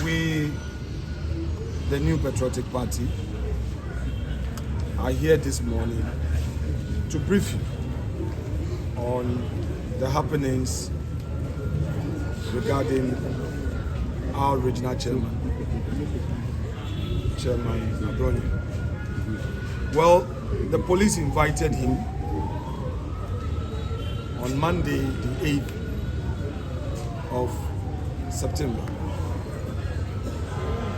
We, the New Patriotic Party, are here this morning to brief you on the happenings regarding our regional chairman Abronye. Well, the police invited him on Monday, the 8th of September.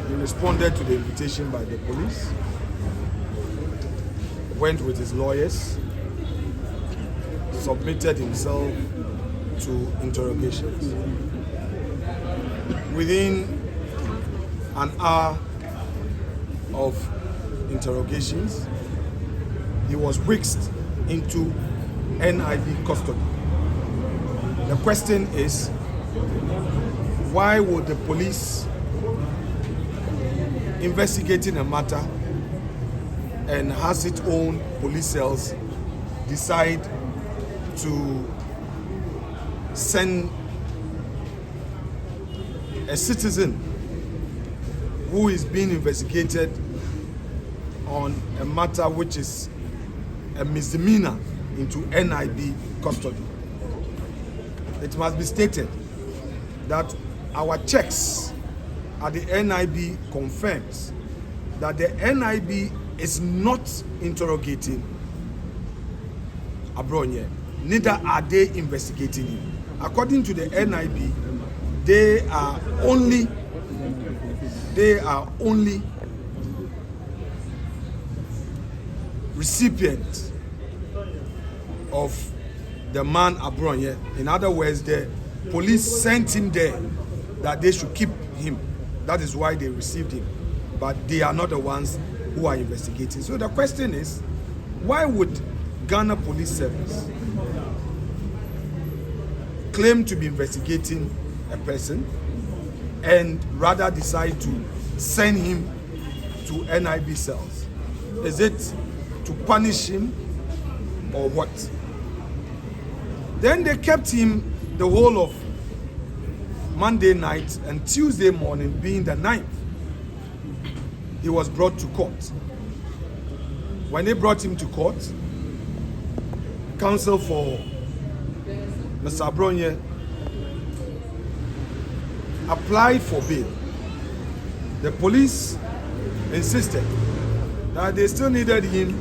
He responded to the invitation by the police, went with his lawyers, submitted himself to interrogations. Within an hour of interrogations, he was whisked into NIB custody. The question is, why would the police investigating a matter and has its own police cells decide to send a citizen who is being investigated on a matter which is a misdemeanor into NIB custody? It must be stated that our checks at the NIB confirms that the NIB is not interrogating Abronye, neither are they investigating him. According to the NIB, they are only recipients of the man Abronye. In other words, the police sent him there that they should keep him. That is why they received him. But they are not the ones who are investigating. So the question is, why would Ghana Police Service claim to be investigating a person and rather decide to send him to NIB cells? Is it to punish him or what? Then they kept him the whole of Monday night, and Tuesday morning, being the 9th, he was brought to court. When they brought him to court, counsel for Mr. Abronye applied for bail. The police insisted that they still needed him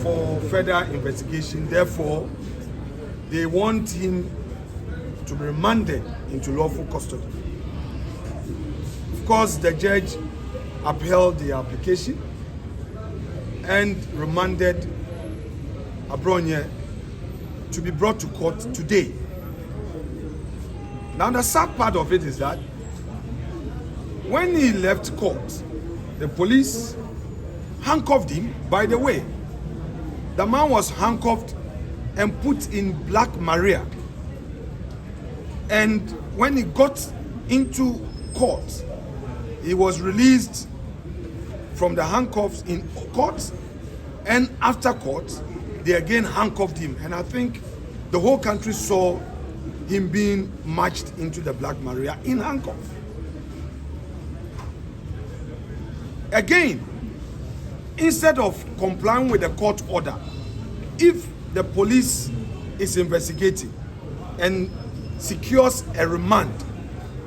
for further investigation. Therefore, they want him to be remanded into lawful custody. Of course, the judge upheld the application and remanded Abronye to be brought to court today. Now, the sad part of it is that when he left court, the police handcuffed him. By the way, the man was handcuffed and put in Black Maria. And when he got into court, he was released from the handcuffs in court, and after court, they again handcuffed him. And I think the whole country saw him being marched into the Black Maria in handcuffs. Again, instead of complying with the court order, if the police is investigating and secures a remand,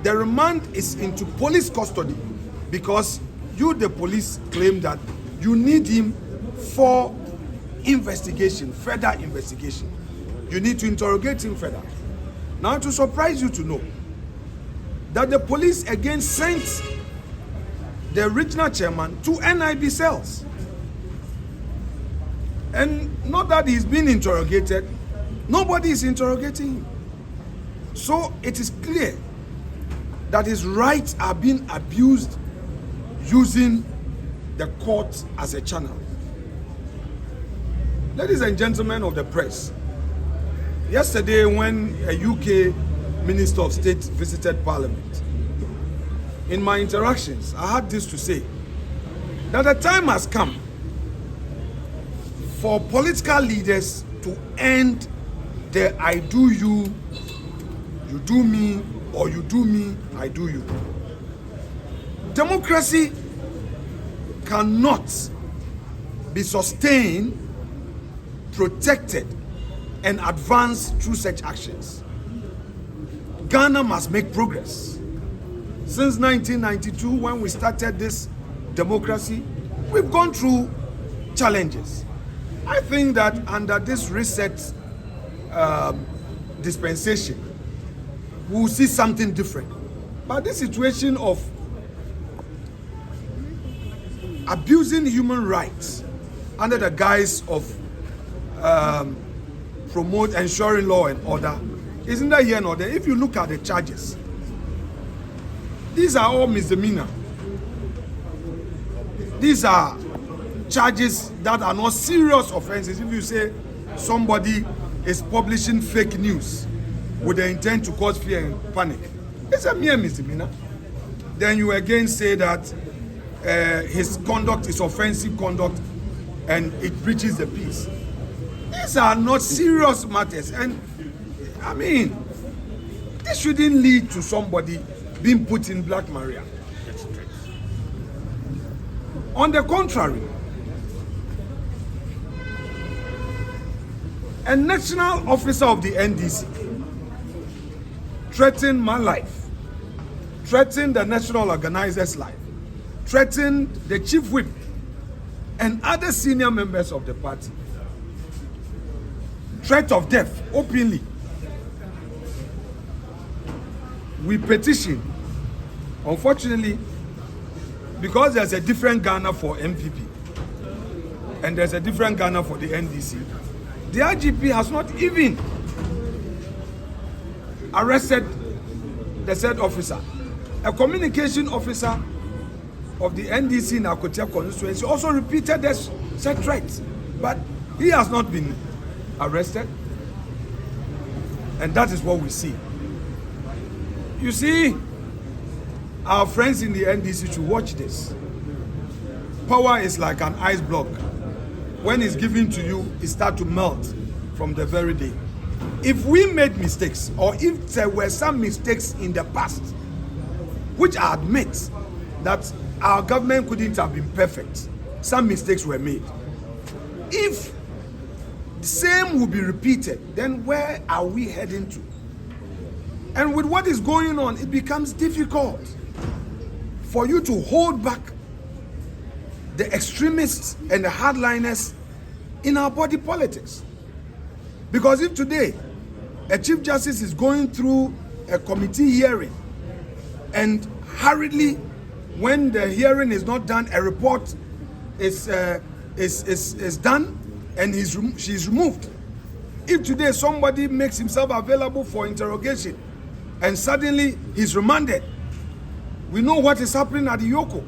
the remand is into police custody, because you, the police, claim that you need him for investigation, further investigation. You need to interrogate him further. Now, to surprise you to know that the police again sent the regional chairman to NIB cells. And not that he's been interrogated, nobody is interrogating him. So it is clear that his rights are being abused using the court as a channel. Ladies and gentlemen of the press, yesterday when a UK Minister of State visited Parliament, in my interactions, I had this to say, that the time has come for political leaders to end the I do you You do me, or you do me, I do you. Democracy cannot be sustained, protected, and advanced through such actions. Ghana must make progress. Since 1992, when we started this democracy, we've gone through challenges. I think that under this reset dispensation, we'll see something different. But this situation of abusing human rights under the guise of ensuring law and order is neither here nor there. If you look at the charges, these are all misdemeanor. These are charges that are not serious offenses. If you say somebody is publishing fake news with the intent to cause fear and panic, it's a mere misdemeanor. Then you again say that his conduct is offensive conduct and it breaches the peace. These are not serious matters, and I mean, this shouldn't lead to somebody being put in Black Maria. On the contrary, a national officer of the NDC threatened my life, threatened the national organizer's life, threatened the chief whip and other senior members of the party. Threat of death openly. We petitioned. Unfortunately, because there's a different Ghana for NPP and there's a different Ghana for the NDC, the IGP has not even arrested the said officer. A communication officer of the NDC in Akotia constituency also repeated this said threat, but he has not been arrested, and that is what we see. You see, our friends in the NDC should watch this. Power is like an ice block. When it's given to you, it starts to melt from the very day. If we made mistakes, or if there were some mistakes in the past, which I admit that our government couldn't have been perfect, some mistakes were made. If the same will be repeated, then where are we heading to? And with what is going on, it becomes difficult for you to hold back the extremists and the hardliners in our body politics. Because if today a Chief Justice is going through a committee hearing and hurriedly, when the hearing is not done, a report is done and she's removed. If today somebody makes himself available for interrogation and suddenly he's remanded, we know what is happening at the Yoko.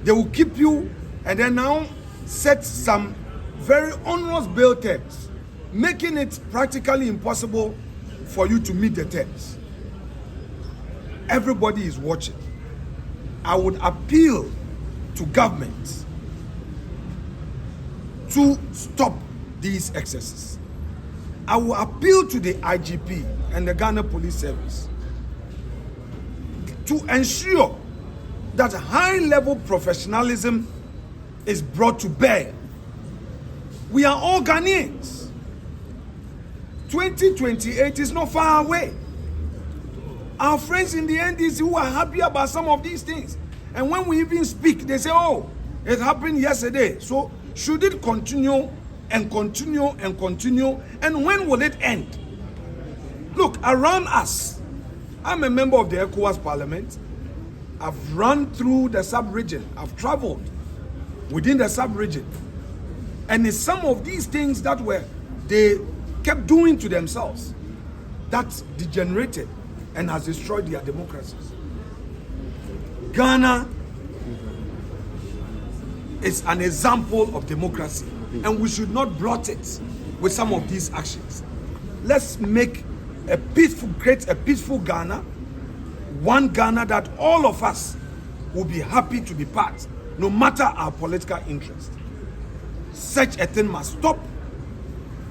They will keep you and then now set some very onerous bail terms, making it practically impossible for you to meet the terms. Everybody is watching. I would appeal to government to stop these excesses. I will appeal to the IGP and the Ghana Police Service to ensure that high-level professionalism is brought to bear. We are all Ghanaians. 2028 is not far away. Our friends in the NDC who are happy about some of these things, and when we even speak, they say, oh, it happened yesterday. So should it continue and continue and continue? And when will it end? Look, around us, I'm a member of the ECOWAS Parliament. I've run through the sub-region. I've traveled within the sub-region. And it's some of these things that they kept doing to themselves that degenerated and has destroyed their democracies. Ghana is an example of democracy, and we should not blot it with some of these actions. Let's make create a peaceful Ghana, one Ghana that all of us will be happy to be part, no matter our political interest. Such a thing must stop.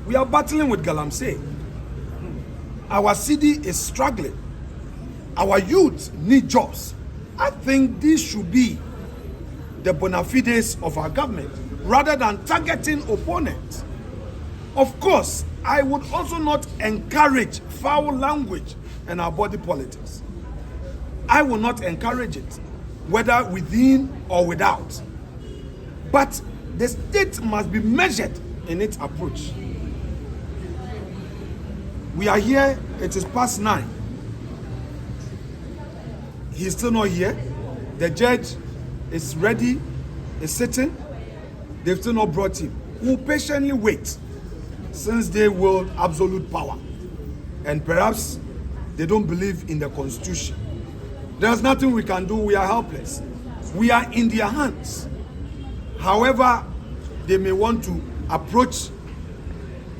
We are battling with Galamsey. Our city is struggling. Our youth need jobs. I think this should be the bona fides of our government rather than targeting opponents. Of course, I would also not encourage foul language and our body politics. I will not encourage it, whether within or without. But the state must be measured in its approach. We are here, it is past 9. He is still not here. The judge is ready, is sitting. They've still not brought him. We'll patiently wait, since they wield absolute power. And perhaps they don't believe in the Constitution. There's nothing we can do. We are helpless. We are in their hands. However, they may want to approach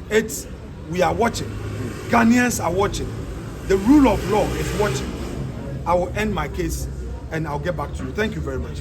it, we are watching. Ghanaians are watching. The rule of law is watching. I will end my case and I'll get back to you. Thank you very much.